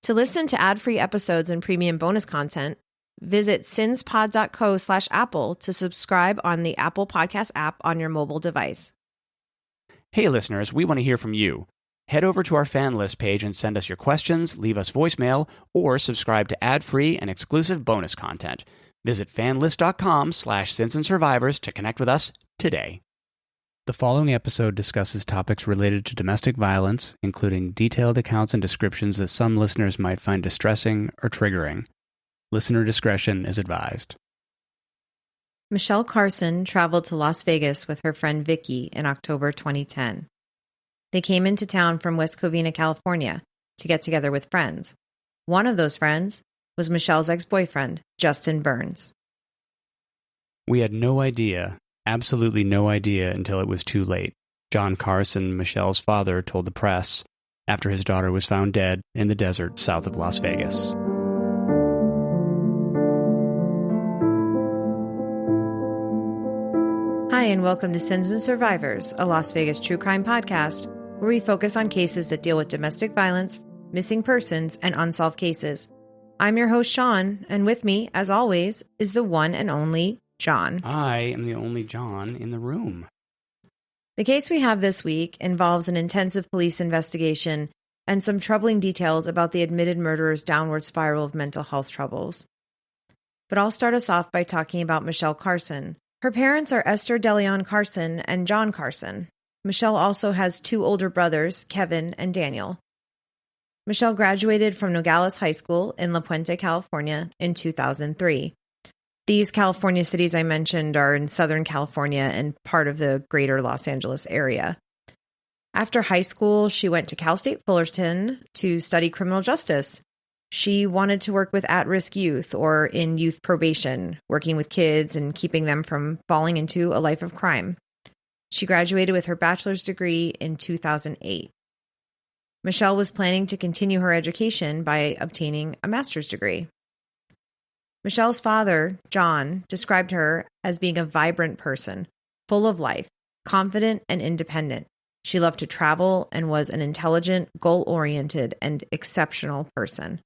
To listen to ad-free episodes and premium bonus content, visit sinspod.co/Apple to subscribe on the Apple Podcast app on your mobile device. Hey listeners, we want to hear from you. Head over to our FanList page and send us your questions, leave us voicemail, or subscribe to ad-free and exclusive bonus content. Visit fanlist.com/sinsandsurvivors to connect with us today. The following episode discusses topics related to domestic violence, including detailed accounts and descriptions that some listeners might find distressing or triggering. Listener discretion is advised. Michele Carson traveled to Las Vegas with her friend Vicki in October 2010. They came into town from West Covina, California, to get together with friends. One of those friends was Michele's ex-boyfriend, Justin Burns. We had no idea, absolutely no idea, until it was too late. John Carson, Michele's father, told the press after his daughter was found dead in the desert south of Las Vegas. Hi, and welcome to Sins and Survivors, a Las Vegas true crime podcast where we focus on cases that deal with domestic violence, missing persons, and unsolved cases. I'm your host, Sean, and with me, as always, is the one and only John. I am the only John in the room. The case we have this week involves an intensive police investigation and some troubling details about the admitted murderer's downward spiral of mental health troubles. But I'll start us off by talking about Michele Carson. Her parents are Esther DeLeon Carson and John Carson. Michele also has two older brothers, Kevin and Daniel. Michele graduated from Nogales High School in La Puente, California in 2003. These California cities I mentioned are in Southern California and part of the greater Los Angeles area. After high school, she went to Cal State Fullerton to study criminal justice. She wanted to work with at-risk youth or in youth probation, working with kids and keeping them from falling into a life of crime. She graduated with her bachelor's degree in 2008. Michele was planning to continue her education by obtaining a master's degree. Michele's father, John, described her as being a vibrant person, full of life, confident and independent. She loved to travel and was an intelligent, goal-oriented, and exceptional person.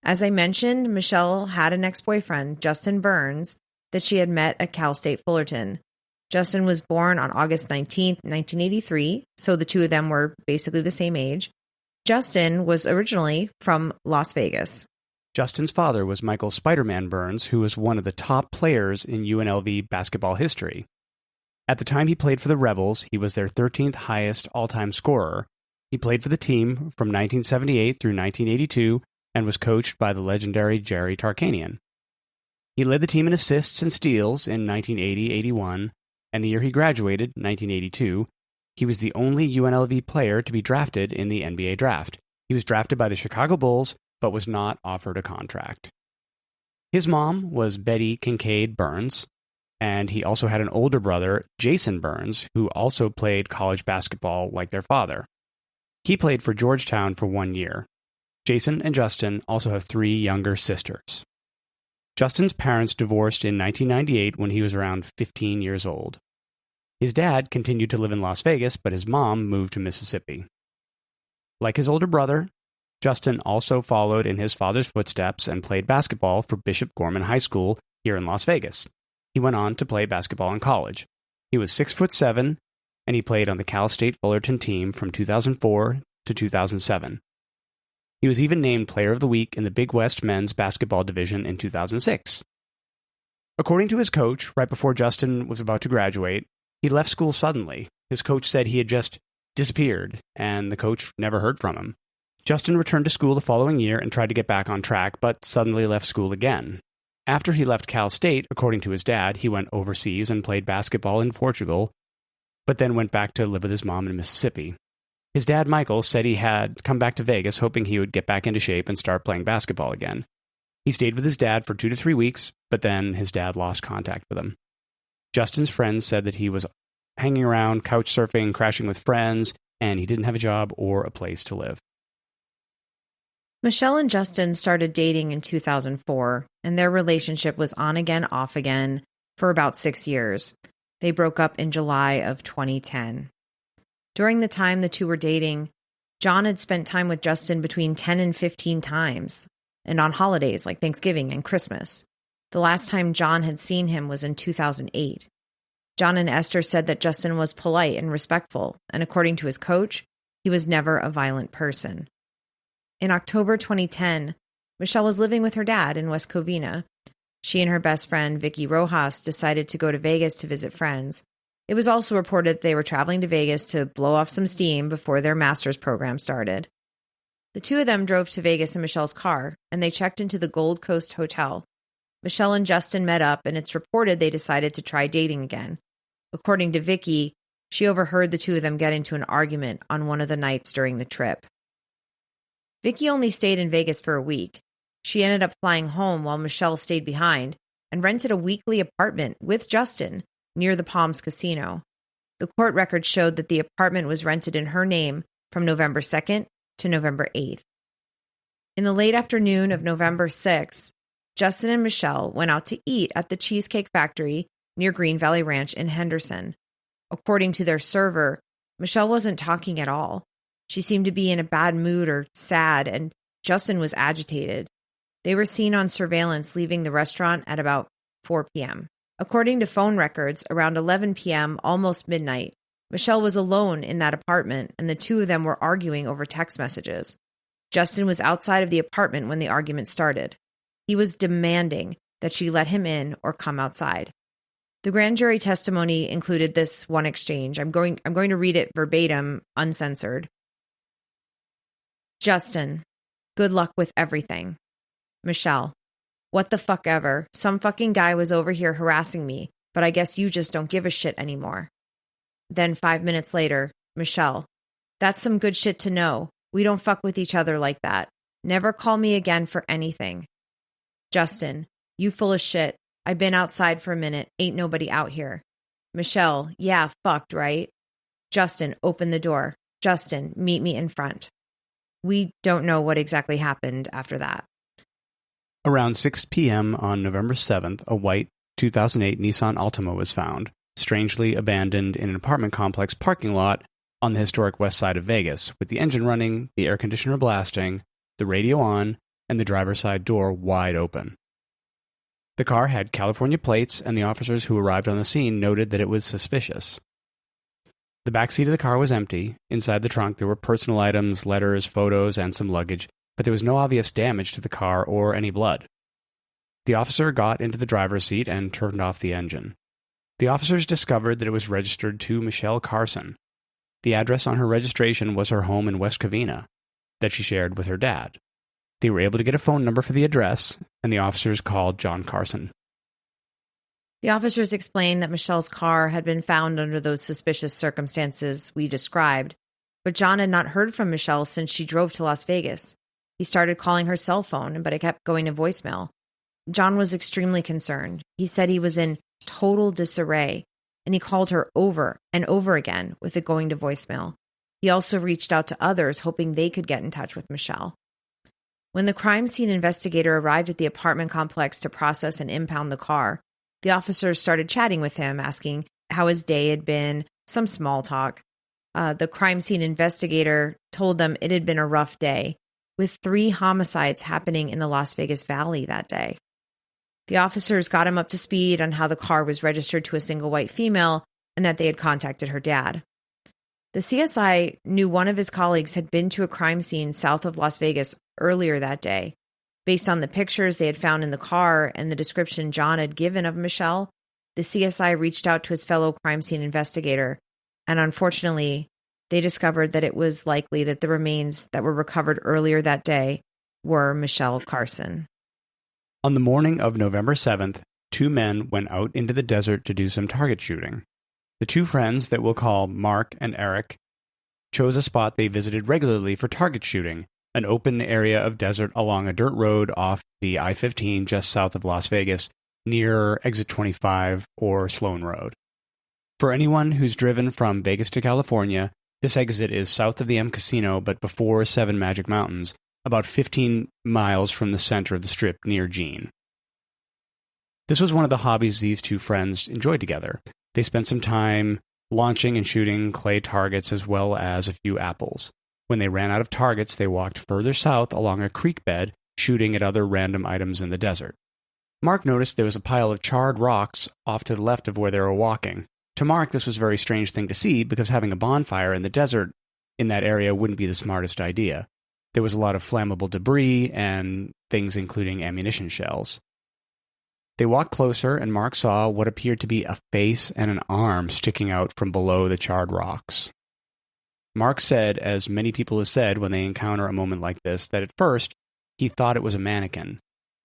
As I mentioned, Michele had an ex-boyfriend, Justin Burns, that she had met at Cal State Fullerton. Justin was born on August 19, 1983, so the two of them were basically the same age. Justin was originally from Las Vegas. Justin's father was Michael Spider-Man Burns, who was one of the top players in UNLV basketball history. At the time he played for the Rebels, he was their 13th highest all-time scorer. He played for the team from 1978 through 1982 and was coached by the legendary Jerry Tarkanian. He led the team in assists and steals in 1980-81, and the year he graduated, 1982, he was the only UNLV player to be drafted in the NBA draft. He was drafted by the Chicago Bulls, but was not offered a contract. His mom was Betty Kincaid Burns, and he also had an older brother, Jason Burns, who also played college basketball like their father. He played for Georgetown for 1 year. Jason and Justin also have 3 younger sisters. Justin's parents divorced in 1998 when he was around 15 years old. His dad continued to live in Las Vegas, but his mom moved to Mississippi. Like his older brother, Justin also followed in his father's footsteps and played basketball for Bishop Gorman High School here in Las Vegas. He went on to play basketball in college. He was 6'7", and he played on the Cal State Fullerton team from 2004 to 2007. He was even named Player of the Week in the Big West men's basketball division in 2006. According to his coach, right before Justin was about to graduate, he left school suddenly. His coach said he had just disappeared, and the coach never heard from him. Justin returned to school the following year and tried to get back on track, but suddenly left school again. After he left Cal State, according to his dad, he went overseas and played basketball in Portugal, but then went back to live with his mom in Mississippi. His dad, Michael, said he had come back to Vegas hoping he would get back into shape and start playing basketball again. He stayed with his dad for 2 to 3 weeks, but then his dad lost contact with him. Justin's friends said that he was hanging around, couch surfing, crashing with friends, and he didn't have a job or a place to live. Michele and Justin started dating in 2004, and their relationship was on again, off again for about 6 years. They broke up in July of 2010. During the time the two were dating, John had spent time with Justin between 10 and 15 times, and on holidays like Thanksgiving and Christmas. The last time John had seen him was in 2008. John and Esther said that Justin was polite and respectful, and according to his coach, he was never a violent person. In October 2010, Michele was living with her dad in West Covina. She and her best friend, Vicki Rojas, decided to go to Vegas to visit friends. It was also reported that they were traveling to Vegas to blow off some steam before their master's program started. The two of them drove to Vegas in Michele's car, and they checked into the Gold Coast Hotel. Michele and Justin met up, and it's reported they decided to try dating again. According to Vicki, she overheard the two of them get into an argument on one of the nights during the trip. Vicki only stayed in Vegas for a week. She ended up flying home while Michele stayed behind and rented a weekly apartment with Justin near the Palms Casino. The court record showed that the apartment was rented in her name from November 2nd to November 8th. In the late afternoon of November 6th, Justin and Michele went out to eat at the Cheesecake Factory near Green Valley Ranch in Henderson. According to their server, Michele wasn't talking at all. She seemed to be in a bad mood or sad, and Justin was agitated. They were seen on surveillance leaving the restaurant at about 4 p.m. According to phone records, around 11 p.m., almost midnight, Michele was alone in that apartment, and the two of them were arguing over text messages. Justin was outside of the apartment when the argument started. He was demanding that she let him in or come outside. The grand jury testimony included this one exchange. I'm going to read it verbatim, uncensored. Justin, good luck with everything. Michele, what the fuck ever. Some fucking guy was over here harassing me, but I guess you just don't give a shit anymore. Then 5 minutes later, Michele, that's some good shit to know. We don't fuck with each other like that. Never call me again for anything. Justin, you full of shit. I've been outside for a minute. Ain't nobody out here. Michele, yeah, fucked, right? Justin, open the door. Justin, meet me in front. We don't know what exactly happened after that. Around 6 p.m. on November 7th, a white 2008 Nissan Altima was found, strangely abandoned in an apartment complex parking lot on the historic west side of Vegas, with the engine running, the air conditioner blasting, the radio on, and the driver's side door wide open. The car had California plates, and the officers who arrived on the scene noted that it was suspicious. The back seat of the car was empty. Inside the trunk, there were personal items, letters, photos, and some luggage, but there was no obvious damage to the car or any blood. The officer got into the driver's seat and turned off the engine. The officers discovered that it was registered to Michele Carson. The address on her registration was her home in West Covina that she shared with her dad. They were able to get a phone number for the address, and the officers called John Carson. The officers explained that Michele's car had been found under those suspicious circumstances we described, but John had not heard from Michele since she drove to Las Vegas. He started calling her cell phone, but it kept going to voicemail. John was extremely concerned. He said he was in total disarray, and he called her over and over again with it going to voicemail. He also reached out to others, hoping they could get in touch with Michele. When the crime scene investigator arrived at the apartment complex to process and impound the car, the officers started chatting with him, asking how his day had been, some small talk. The crime scene investigator told them it had been a rough day, with 3 homicides happening in the Las Vegas Valley that day. The officers got him up to speed on how the car was registered to a single white female and that they had contacted her dad. The CSI knew one of his colleagues had been to a crime scene south of Las Vegas earlier that day. Based on the pictures they had found in the car and the description John had given of Michele, the CSI reached out to his fellow crime scene investigator, and unfortunately, they discovered that it was likely that the remains that were recovered earlier that day were Michele Carson. On the morning of November 7th, 2 men went out into the desert to do some target shooting. The 2 friends that we'll call Mark and Eric chose a spot they visited regularly for target shooting, an open area of desert along a dirt road off the I-15 just south of Las Vegas, near Exit 25 or Sloan Road. For anyone who's driven from Vegas to California, this exit is south of the M Casino but before 7 Magic Mountains, about 15 miles from the center of the strip near Jean. This was one of the hobbies these 2 friends enjoyed together. They spent some time launching and shooting clay targets as well as a few apples. When they ran out of targets, they walked further south along a creek bed, shooting at other random items in the desert. Mark noticed there was a pile of charred rocks off to the left of where they were walking. To Mark, this was a very strange thing to see because having a bonfire in the desert in that area wouldn't be the smartest idea. There was a lot of flammable debris and things including ammunition shells. They walked closer, and Mark saw what appeared to be a face and an arm sticking out from below the charred rocks. Mark said, as many people have said when they encounter a moment like this, that at first he thought it was a mannequin.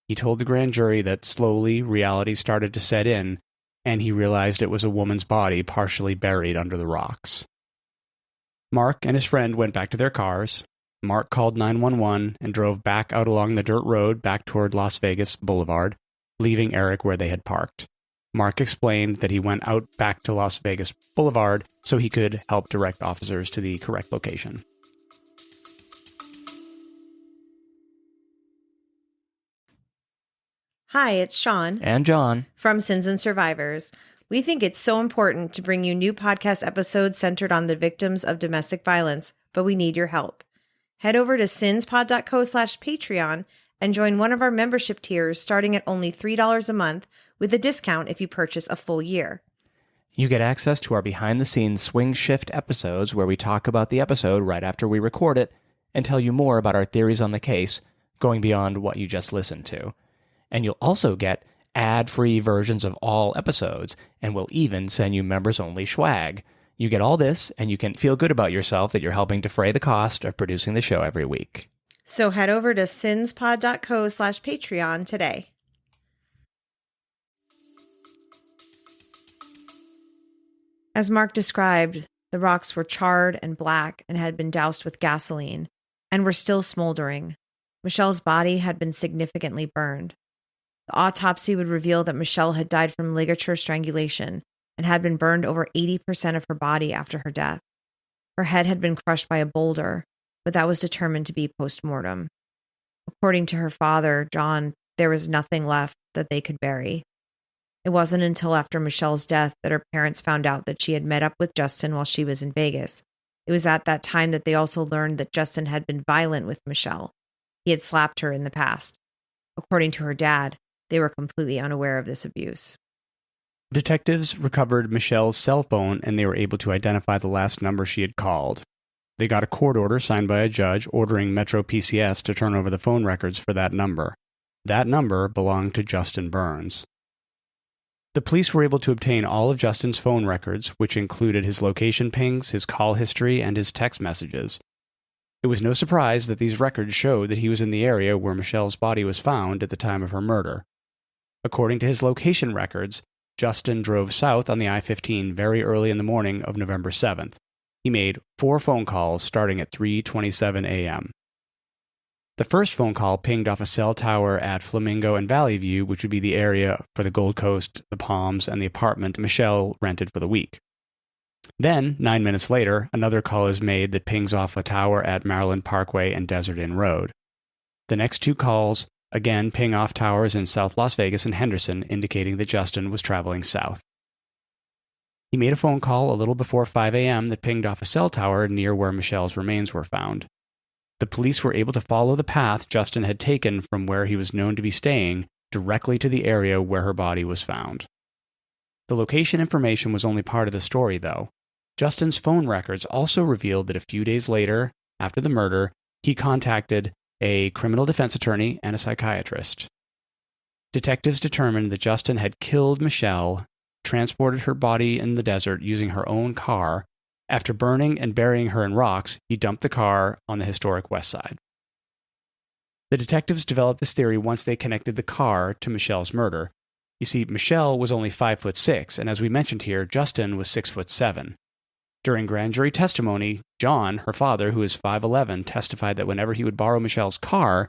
He told the grand jury that slowly reality started to set in, and he realized it was a woman's body partially buried under the rocks. Mark and his friend went back to their cars. Mark called 911 and drove back out along the dirt road back toward Las Vegas Boulevard, leaving Eric where they had parked. Mark explained that he went out back to Las Vegas Boulevard so he could help direct officers to the correct location. Hi, it's Sean. And John. From Sins and Survivors. We think it's so important to bring you new podcast episodes centered on the victims of domestic violence, but we need your help. Head over to sinspod.co/Patreon and join one of our membership tiers starting at only $3 a month with a discount if you purchase a full year. You get access to our behind-the-scenes swing shift episodes where we talk about the episode right after we record it and tell you more about our theories on the case, going beyond what you just listened to. And you'll also get ad-free versions of all episodes, and we'll even send you members-only swag. You get all this, and you can feel good about yourself that you're helping defray the cost of producing the show every week. So head over to sinspod.co/Patreon today. As Mark described, the rocks were charred and black and had been doused with gasoline, and were still smoldering. Michelle's body had been significantly burned. The autopsy would reveal that Michele had died from ligature strangulation and had been burned over 80% of her body after her death. Her head had been crushed by a boulder, but that was determined to be post-mortem. According to her father, John, there was nothing left that they could bury. It wasn't until after Michelle's death that her parents found out that she had met up with Justin while she was in Vegas. It was at that time that they also learned that Justin had been violent with Michele. He had slapped her in the past. According to her dad, they were completely unaware of this abuse. Detectives recovered Michelle's cell phone and they were able to identify the last number she had called. They got a court order signed by a judge ordering Metro PCS to turn over the phone records for that number. That number belonged to Justin Burns. The police were able to obtain all of Justin's phone records, which included his location pings, his call history, and his text messages. It was no surprise that these records showed that he was in the area where Michelle's body was found at the time of her murder. According to his location records, Justin drove south on the I-15 very early in the morning of November 7th. He made 4 phone calls starting at 3:27 a.m. The first phone call pinged off a cell tower at Flamingo and Valley View, which would be the area for the Gold Coast, the Palms, and the apartment Michele rented for the week. Then, 9 minutes later, another call is made that pings off a tower at Maryland Parkway and Desert Inn Road. The next 2 calls again ping off towers in South Las Vegas and Henderson, indicating that Justin was traveling south. He made a phone call a little before 5 a.m. that pinged off a cell tower near where Michelle's remains were found. The police were able to follow the path Justin had taken from where he was known to be staying directly to the area where her body was found. The location information was only part of the story, though. Justin's phone records also revealed that a few days later, after the murder, he contacted a criminal defense attorney and a psychiatrist. Detectives determined that Justin had killed Michele, transported her body in the desert using her own car. After burning and burying her in rocks, he dumped the car on the historic West Side. The detectives developed this theory once they connected the car to Michelle's murder. You see, Michele was only 5'6", and as we mentioned here, Justin was 6'7". During grand jury testimony, John, her father, who is 5'11", testified that whenever he would borrow Michelle's car,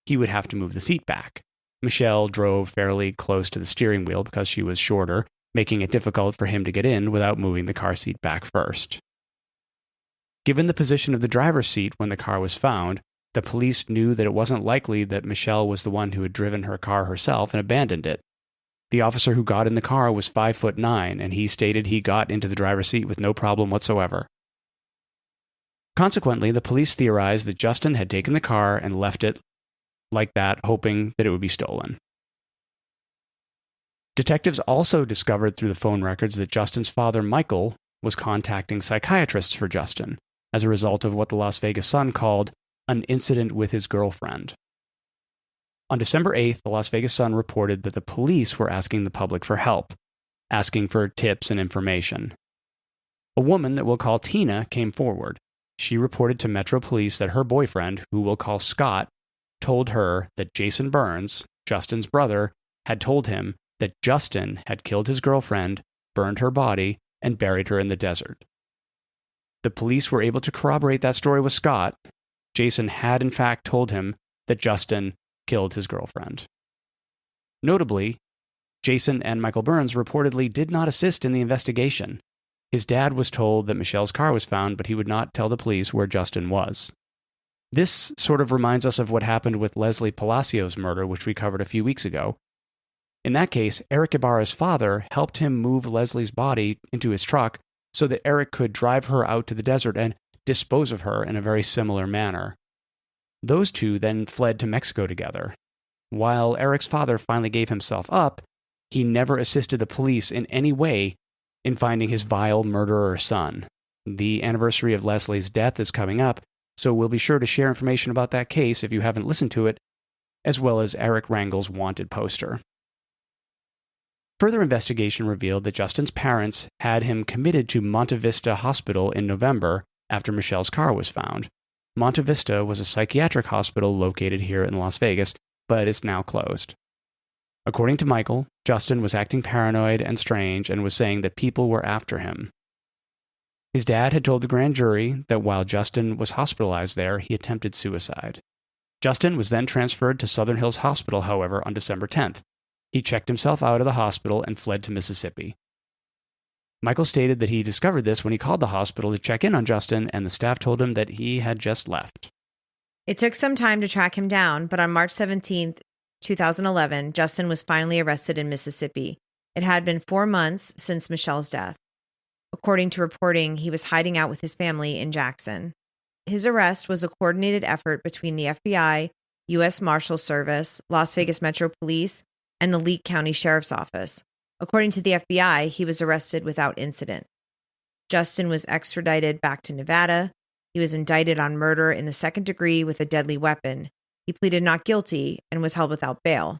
he would have to move the seat back. Michele drove fairly close to the steering wheel because she was shorter, making it difficult for him to get in without moving the car seat back first. Given the position of the driver's seat when the car was found, the police knew that it wasn't likely that Michele was the one who had driven her car herself and abandoned it. The officer who got in the car was 5'9", and he stated he got into the driver's seat with no problem whatsoever. Consequently, the police theorized that Justin had taken the car and left it like that, hoping that it would be stolen. Detectives also discovered through the phone records that Justin's father, Michael, was contacting psychiatrists for Justin as a result of what the Las Vegas Sun called an incident with his girlfriend. On December 8th, the Las Vegas Sun reported that the police were asking the public for help, asking for tips and information. A woman that we'll call Tina came forward. She reported to Metro Police that her boyfriend, who we'll call Scott, told her that Jason Burns, Justin's brother, had told him that Justin had killed his girlfriend, burned her body, and buried her in the desert. The police were able to corroborate that story with Scott. Jason had in fact told him that Justin killed his girlfriend. Notably, Jason and Michael Burns reportedly did not assist in the investigation. His dad was told that Michelle's car was found, but he would not tell the police where Justin was. This sort of reminds us of what happened with Leslie Palacios' murder, which we covered a few weeks ago. In that case, Eric Ibarra's father helped him move Leslie's body into his truck so that Eric could drive her out to the desert and dispose of her in a very similar manner. Those two then fled to Mexico together. While Eric's father finally gave himself up, he never assisted the police in any way in finding his vile murderer son. The anniversary of Leslie's death is coming up, so we'll be sure to share information about that case if you haven't listened to it, as well as Eric Rangel's wanted poster. Further investigation revealed that Justin's parents had him committed to Monte Vista Hospital in November after Michelle's car was found. Monte Vista was a psychiatric hospital located here in Las Vegas, but it's now closed. According to Michael, Justin was acting paranoid and strange and was saying that people were after him. His dad had told the grand jury that while Justin was hospitalized there, he attempted suicide. Justin was then transferred to Southern Hills Hospital, however, on December 10th. He checked himself out of the hospital and fled to Mississippi. Michael stated that he discovered this when he called the hospital to check in on Justin, and the staff told him that he had just left. It took some time to track him down, but on March 17th, 2011, Justin was finally arrested in Mississippi. It had been 4 months since Michelle's death. According to reporting, he was hiding out with his family in Jackson. His arrest was a coordinated effort between the FBI, U.S. Marshals Service, Las Vegas Metro Police, and the Leake County Sheriff's Office. According to the FBI, he was arrested without incident. Justin was extradited back to Nevada. He was indicted on murder in the second degree with a deadly weapon. He pleaded not guilty and was held without bail.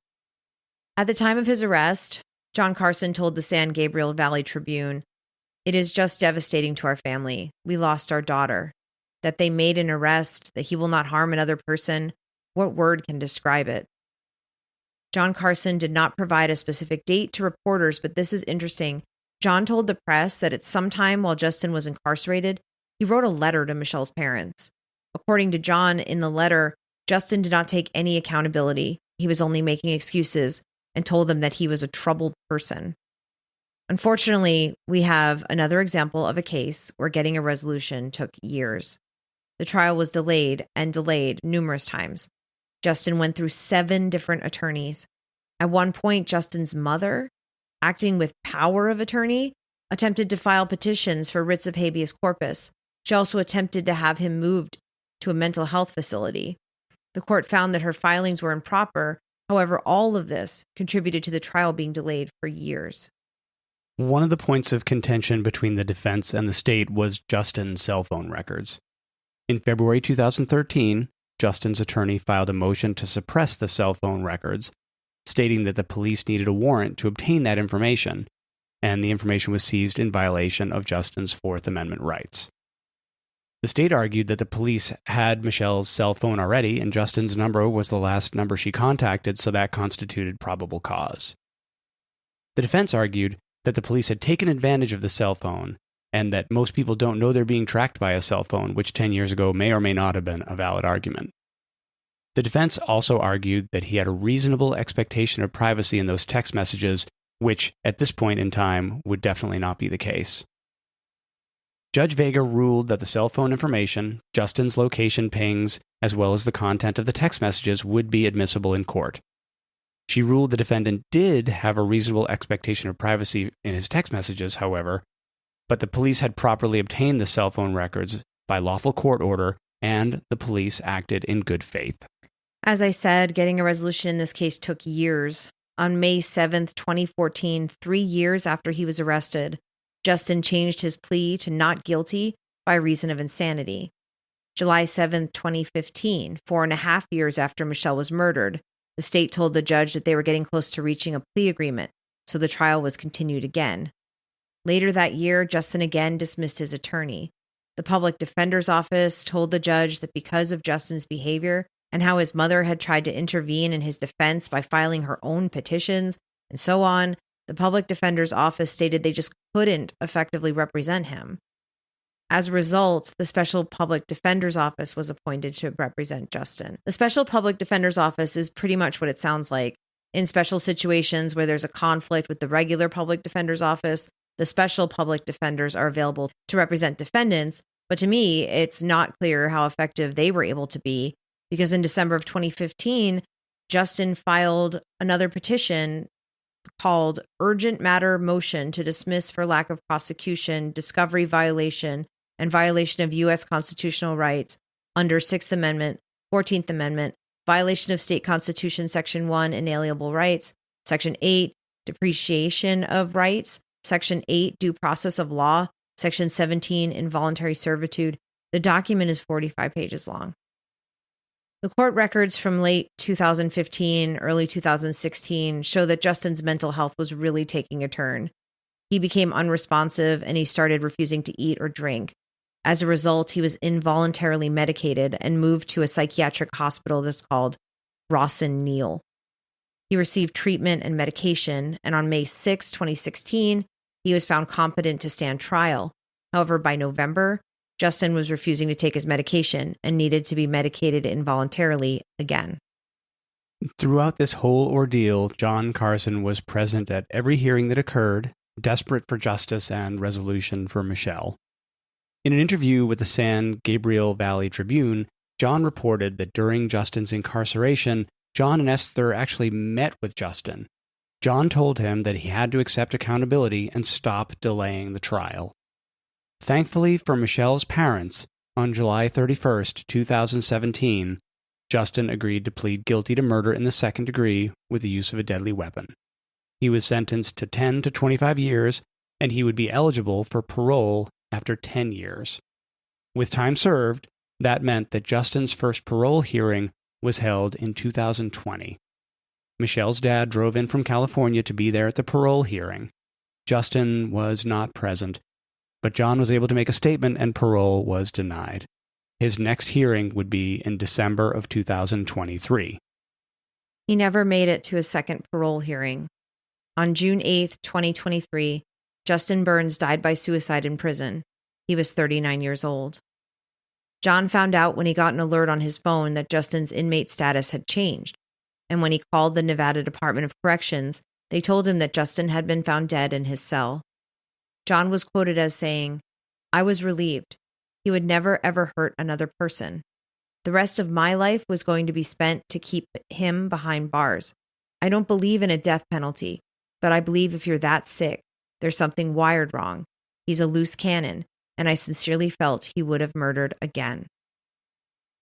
At the time of his arrest, John Carson told the San Gabriel Valley Tribune, "It is just devastating to our family. We lost our daughter. That they made an arrest, that he will not harm another person, what word can describe it?" John Carson did not provide a specific date to reporters, but this is interesting. John told the press that at some time while Justin was incarcerated, he wrote a letter to Michelle's parents. According to John, in the letter, Justin did not take any accountability. He was only making excuses and told them that he was a troubled person. Unfortunately, we have another example of a case where getting a resolution took years. The trial was delayed and delayed numerous times. Justin went through 7 different attorneys. At one point, Justin's mother, acting with power of attorney, attempted to file petitions for writs of habeas corpus. She also attempted to have him moved to a mental health facility. The court found that her filings were improper. However, all of this contributed to the trial being delayed for years. One of the points of contention between the defense and the state was Justin's cell phone records. In February 2013, Justin's attorney filed a motion to suppress the cell phone records, stating that the police needed a warrant to obtain that information, and the information was seized in violation of Justin's Fourth Amendment rights. The state argued that the police had Michelle's cell phone already, and Justin's number was the last number she contacted, so that constituted probable cause. The defense argued that the police had taken advantage of the cell phone, and that most people don't know they're being tracked by a cell phone, which 10 years ago may or may not have been a valid argument. The defense also argued that he had a reasonable expectation of privacy in those text messages, which, at this point in time, would definitely not be the case. Judge Vega ruled that the cell phone information, Justin's location pings, as well as the content of the text messages would be admissible in court. She ruled the defendant did have a reasonable expectation of privacy in his text messages, however, but the police had properly obtained the cell phone records by lawful court order, and the police acted in good faith. As I said, getting a resolution in this case took years. On May 7th, 2014, 3 years after he was arrested, Justin changed his plea to not guilty by reason of insanity. July 7th, 2015, 4.5 years after Michele was murdered, the state told the judge that they were getting close to reaching a plea agreement, so the trial was continued again. Later that year, Justin again dismissed his attorney. The public defender's office told the judge that because of Justin's behavior and how his mother had tried to intervene in his defense by filing her own petitions and so on, the public defender's office stated they just couldn't effectively represent him. As a result, the Special Public Defender's Office was appointed to represent Justin. The Special Public Defender's Office is pretty much what it sounds like. In special situations where there's a conflict with the regular Public Defender's Office, the Special Public Defenders are available to represent defendants, but to me, it's not clear how effective they were able to be, because in December of 2015, Justin filed another petition called Urgent Matter Motion to Dismiss for Lack of Prosecution, Discovery Violation, and Violation of U.S. Constitutional Rights under 6th Amendment, 14th Amendment, Violation of State Constitution, Section 1, Inalienable Rights, Section 8, Depreciation of Rights, Section 8, Due Process of Law, Section 17, Involuntary Servitude. The document is 45 pages long. The court records from late 2015, early 2016 show that Justin's mental health was really taking a turn. He became unresponsive and he started refusing to eat or drink. As a result, he was involuntarily medicated and moved to a psychiatric hospital that's called Rawson Neal. He received treatment and medication, and on May 6, 2016, he was found competent to stand trial. However, by November, Justin was refusing to take his medication and needed to be medicated involuntarily again. Throughout this whole ordeal, John Carson was present at every hearing that occurred, desperate for justice and resolution for Michele. In an interview with the San Gabriel Valley Tribune, John reported that during Justin's incarceration, John and Esther actually met with Justin. John told him that he had to accept accountability and stop delaying the trial. Thankfully for Michele's parents, on July 31st, 2017, Justin agreed to plead guilty to murder in the second degree with the use of a deadly weapon. He was sentenced to 10 to 25 years, and he would be eligible for parole after 10 years. With time served, that meant that Justin's first parole hearing was held in 2020. Michele's dad drove in from California to be there at the parole hearing. Justin was not present, but John was able to make a statement and parole was denied. His next hearing would be in December of 2023. He never made it to a second parole hearing. On June 8, 2023, Justin Burns died by suicide in prison. He was 39 years old. John found out when he got an alert on his phone that Justin's inmate status had changed, and when he called the Nevada Department of Corrections, they told him that Justin had been found dead in his cell. John was quoted as saying, "I was relieved. He would never ever hurt another person. The rest of my life was going to be spent to keep him behind bars. I don't believe in a death penalty, but I believe if you're that sick, there's something wired wrong. He's a loose cannon, and I sincerely felt he would have murdered again."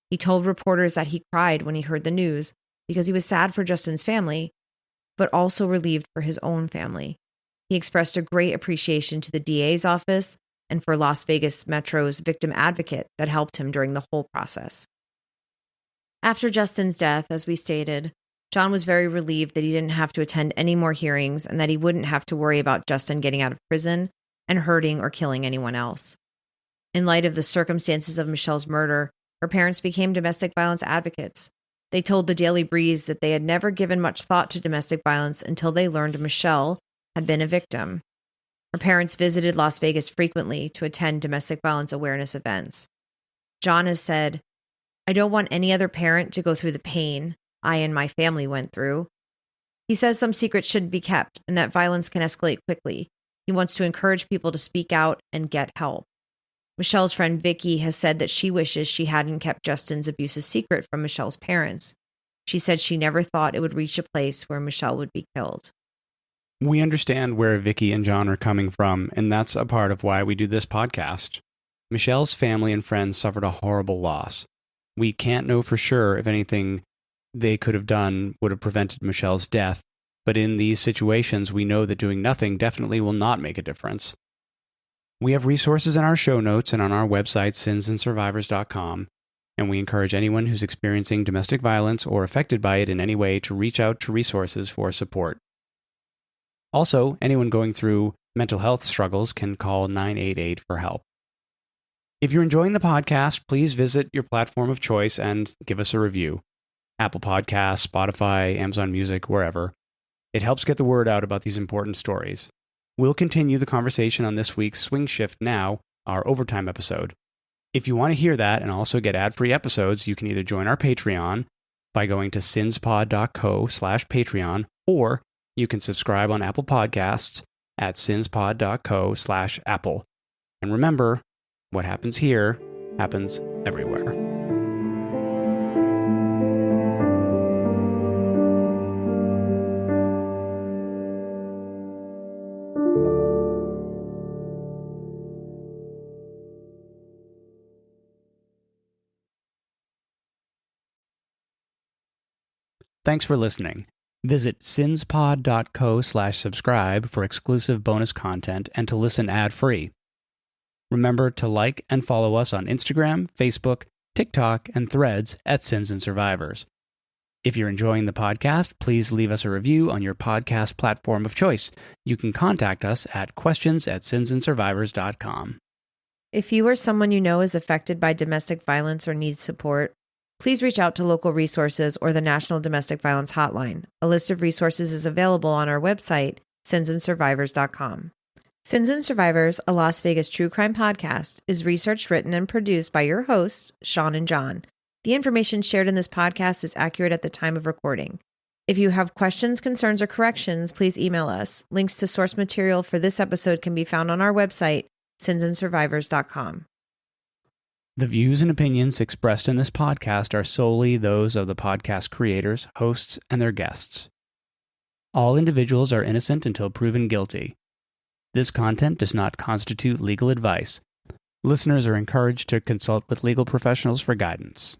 He told reporters that he cried when he heard the news because he was sad for Justin's family, but also relieved for his own family. He expressed a great appreciation to the DA's office and for Las Vegas Metro's victim advocate that helped him during the whole process. After Justin's death, as we stated, John was very relieved that he didn't have to attend any more hearings and that he wouldn't have to worry about Justin getting out of prison and hurting or killing anyone else. In light of the circumstances of Michele's murder, her parents became domestic violence advocates. They told the Daily Breeze that they had never given much thought to domestic violence until they learned Michele had been a victim. Her parents visited Las Vegas frequently to attend domestic violence awareness events. John has said, "I don't want any other parent to go through the pain I and my family went through." He says some secrets shouldn't be kept and that violence can escalate quickly. He wants to encourage people to speak out and get help. Michele's friend Vicki has said that she wishes she hadn't kept Justin's abuse a secret from Michele's parents. She said she never thought it would reach a place where Michele would be killed. We understand where Vicki and John are coming from, and that's a part of why we do this podcast. Michelle's family and friends suffered a horrible loss. We can't know for sure if anything they could have done would have prevented Michelle's death, but in these situations, we know that doing nothing definitely will not make a difference. We have resources in our show notes and on our website, sinsandsurvivors.com, and we encourage anyone who's experiencing domestic violence or affected by it in any way to reach out to resources for support. Also, anyone going through mental health struggles can call 988 for help. If you're enjoying the podcast, please visit your platform of choice and give us a review. Apple Podcasts, Spotify, Amazon Music, wherever. It helps get the word out about these important stories. We'll continue the conversation on this week's Swing Shift Now, our overtime episode. If you want to hear that and also get ad-free episodes, you can either join our Patreon by going to sinspod.co/Patreon, or you can subscribe on Apple Podcasts at sinspod.co/Apple. And remember, what happens here happens everywhere. Thanks for listening. Visit sinspod.co/subscribe for exclusive bonus content and to listen ad-free. Remember to like and follow us on Instagram, Facebook, TikTok, and Threads at Sins and Survivors. If you're enjoying the podcast, please leave us a review on your podcast platform of choice. You can contact us at questions@sinsandsurvivors.com. If you or someone you know is affected by domestic violence or needs support, please reach out to local resources or the National Domestic Violence Hotline. A list of resources is available on our website, sinsandsurvivors.com. Sins and Survivors, a Las Vegas true crime podcast, is researched, written, and produced by your hosts, Sean and John. The information shared in this podcast is accurate at the time of recording. If you have questions, concerns, or corrections, please email us. Links to source material for this episode can be found on our website, sinsandsurvivors.com. The views and opinions expressed in this podcast are solely those of the podcast creators, hosts, and their guests. All individuals are innocent until proven guilty. This content does not constitute legal advice. Listeners are encouraged to consult with legal professionals for guidance.